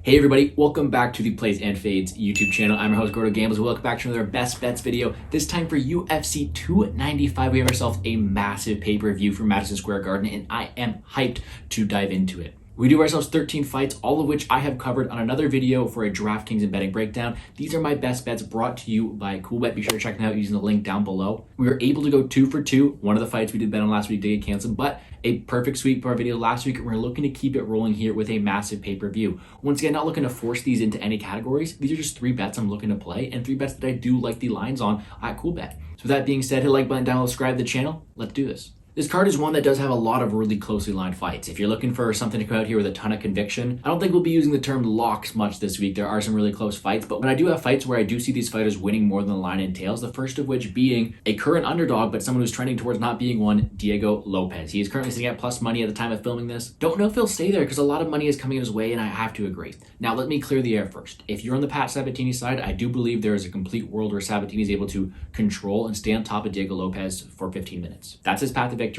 Hey everybody, welcome back to the Plays and Fades YouTube channel. I'm your host, Gordo Gambles. Welcome back to another Best Bets video. This time for UFC 295, we have ourselves a massive pay-per-view from Madison Square Garden, and I am hyped to dive into it. We do ourselves 13 fights, all of which I have covered on another video for a DraftKings and betting breakdown. These are my best bets brought to you by Coolbet. Be sure to check them out using the link down below. We were able to go 2 for 2. One of the fights we did bet on last week did get canceled, but a perfect sweep for our video last week, and we're looking to keep it rolling here with a massive pay-per-view. Once again, not looking to force these into any categories. These are just 3 bets I'm looking to play, and 3 bets that I do like the lines on at Coolbet. So with that being said, hit the like button down, subscribe to the channel. Let's do this. This card is one that does have a lot of really closely lined fights. If you're looking for something to come out here with a ton of conviction, I don't think we'll be using the term locks much this week. There are some really close fights, but when I do have fights where I do see these fighters winning more than the line entails, the first of which being a current underdog, but someone who's trending towards not being one, Diego Lopes. He is currently sitting at plus money at the time of filming this. Don't know if he'll stay there because a lot of money is coming his way, and I have to agree. Now, let me clear the air first. If you're on the Pat Sabatini side, I do believe there is a complete world where Sabatini is able to control and stay on top of Diego Lopes for 15 minutes. That's his path to victory.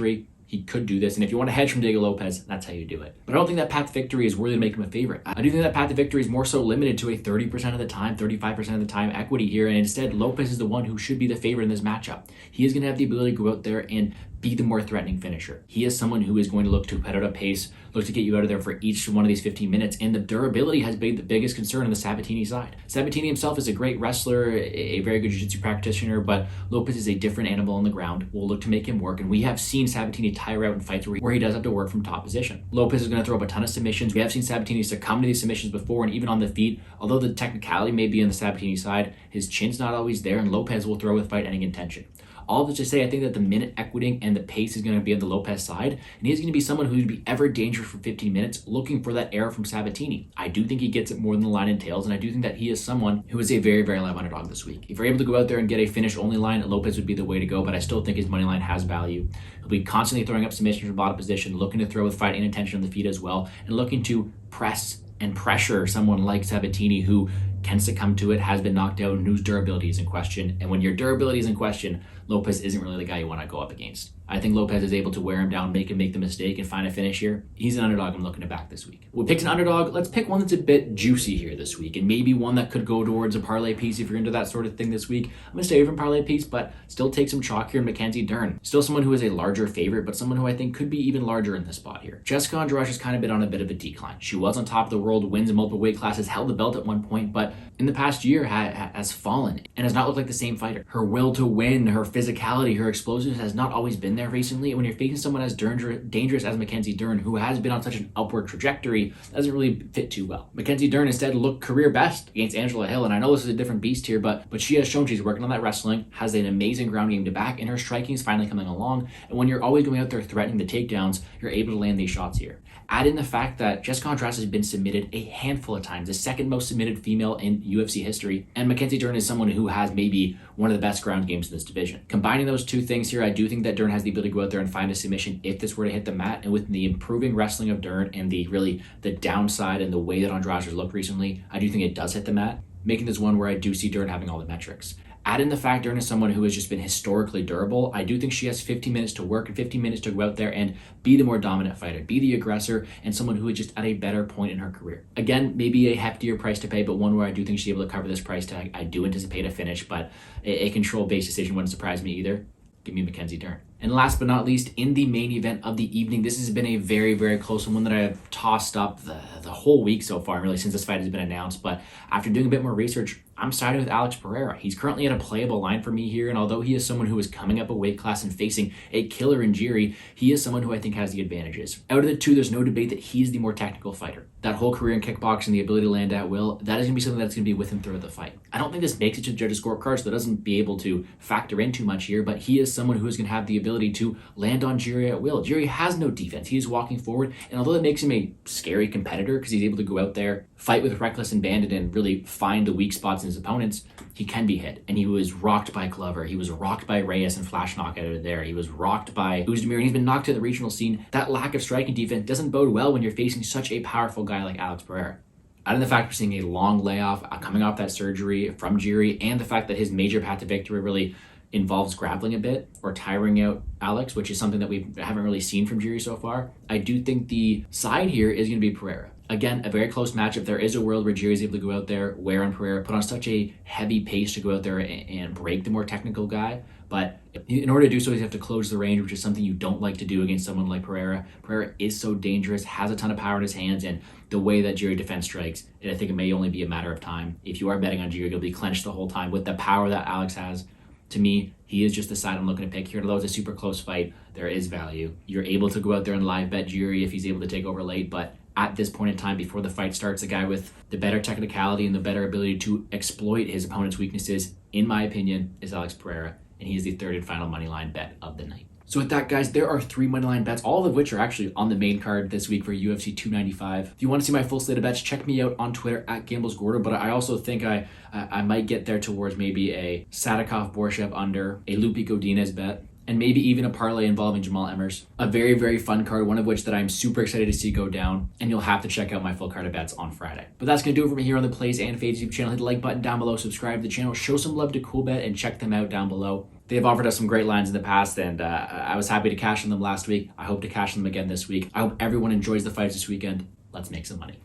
He could do this, and if you want to hedge from Diego Lopes, that's how you do it. But I don't think that path to victory is worthy to make him a favorite. I do think that path to victory is more so limited to a 30% of the time, 35% of the time equity here, and instead Lopes is the one who should be the favorite in this matchup. He is going to have the ability to go out there and be the more threatening finisher. He is someone who is going to look to put out a pace, look to get you out of there for each one of these 15 minutes, and the durability has been the biggest concern on the Sabatini side. Sabatini himself is a great wrestler, a very good jiu-jitsu practitioner, but Lopes is a different animal on the ground. We'll look to make him work, and we have seen Sabatini tire out in fights where he does have to work from top position. Lopes is going to throw up a ton of submissions. We have seen Sabatini succumb to these submissions before, and even on the feet, although the technicality may be on the Sabatini side, his chin's not always there, and Lopes will throw with fight-ending intention. All of this to say, I think that the minute equiting and the pace is going to be on the Lopes side, and he's going to be someone who's going to be ever dangerous for 15 minutes, looking for that error from Sabatini. I do think he gets it more than the line entails, and I do think that he is someone who is a very, very live underdog this week. If you're able to go out there and get a finish-only line, Lopes would be the way to go, but I still think his money line has value. He'll be constantly throwing up submissions from bottom position, looking to throw with fight and intention on the feet as well, and looking to press and pressure someone like Sabatini, who can succumb to it, has been knocked out, and whose durability is in question. And when your durability is in question, Lopes isn't really the guy you want to go up against. I think Lopes is able to wear him down, make him make the mistake, and find a finish here. He's an underdog I'm looking to back this week. We picked an underdog. Let's pick one that's a bit juicy here this week, and maybe one that could go towards a parlay piece if you're into that sort of thing this week. I'm going to stay away from parlay piece, but still take some chalk here in Mackenzie Dern. Still someone who is a larger favorite, but someone who I think could be even larger in this spot here. Jessica Andrade has kind of been on a bit of a decline. She was on top of the world, wins in multiple weight classes, held the belt at one point, but in the past year has fallen and has not looked like the same fighter. Her will to win, her physicality, her explosiveness has not always been there recently. And when you're facing someone as dangerous as Mackenzie Dern, who has been on such an upward trajectory, doesn't really fit too well. Mackenzie Dern instead looked career best against Angela Hill, and I know this is a different beast here, but she has shown she's working on that wrestling, has an amazing ground game to back, and her striking is finally coming along. And when you're always going out there threatening the takedowns, you're able to land these shots here. Add in the fact that Jessica Andrade has been submitted a handful of times, the second most submitted female in UFC history, and Mackenzie Dern is someone who has maybe one of the best ground games in this division. Combining those two things here, I do think that Dern has the ability to go out there and find a submission if this were to hit the mat, and with the improving wrestling of Dern and the downside and the way that Andrade has looked recently, I do think it does hit the mat, making this one where I do see Dern having all the metrics. Add in the fact Dern is someone who has just been historically durable. I do think she has 15 minutes to work and 15 minutes to go out there and be the more dominant fighter, be the aggressor, and someone who is just at a better point in her career. Again, maybe a heftier price to pay, but one where I do think she's able to cover this price tag. I do anticipate a finish, but a control-based decision wouldn't surprise me either. Give me Mackenzie Dern. And last but not least, in the main event of the evening, this has been a very, very close one that I have tossed up the whole week so far, really, since this fight has been announced. But after doing a bit more research, I'm siding with Alex Pereira. He's currently at a playable line for me here, and although he is someone who is coming up a weight class and facing a killer in Jiri, he is someone who I think has the advantages. Out of the two, there's no debate that he's the more technical fighter. That whole career in kickboxing, the ability to land at will, that is going to be something that's going to be with him throughout the fight. I don't think this makes it to the judges' scorecard, so that doesn't be able to factor in too much here, but he is someone who is going to have the ability to land on Jiri at will. Jiri has no defense. He is walking forward, and although that makes him a scary competitor because he's able to go out there, fight with reckless abandon, and really find the weak spots in his opponents, he can be hit. And he was rocked by Glover. He was rocked by Reyes and flash knockout out of there. He was rocked by Uzdemir, and he's been knocked to the regional scene. That lack of striking defense doesn't bode well when you're facing such a powerful guy like Alex Pereira. Add in the fact we're seeing a long layoff coming off that surgery from Jiri, and the fact that his major path to victory really involves grappling a bit or tiring out Alex, which is something that we haven't really seen from Jiri so far. I do think the side here is going to be Pereira. Again, a very close matchup. There is a world where Jiri is able to go out there, wear on Pereira, put on such a heavy pace to go out there and break the more technical guy. But in order to do so, you have to close the range, which is something you don't like to do against someone like Pereira. Pereira is so dangerous, has a ton of power in his hands, and the way that Jiri defense strikes, I think it may only be a matter of time. If you are betting on Jiri, he'll be clenched the whole time with the power that Alex has. To me, he is just the side I'm looking to pick here. Although it's a super close fight, there is value. You're able to go out there and live bet Jiri if he's able to take over late, but at this point in time, before the fight starts, the guy with the better technicality and the better ability to exploit his opponent's weaknesses, in my opinion, is Alex Pereira, and he is the third and final moneyline bet of the night. So with that, guys, there are 3 moneyline bets, all of which are actually on the main card this week for UFC 295. If you want to see my full slate of bets, check me out on Twitter at GamblesGordo, but I also think I might get there towards maybe a Sadikov-Borshev under, a Lupi Godinez bet, and maybe even a parlay involving Jamal Emmers. A very, very fun card, one of which that I'm super excited to see go down, and you'll have to check out my full card of bets on Friday. But that's going to do it for me here on the Plays and Fades YouTube channel. Hit the like button down below, subscribe to the channel, show some love to Coolbet, and check them out down below. They've offered us some great lines in the past, and I was happy to cash on them last week. I hope to cash on them again this week. I hope everyone enjoys the fights this weekend. Let's make some money.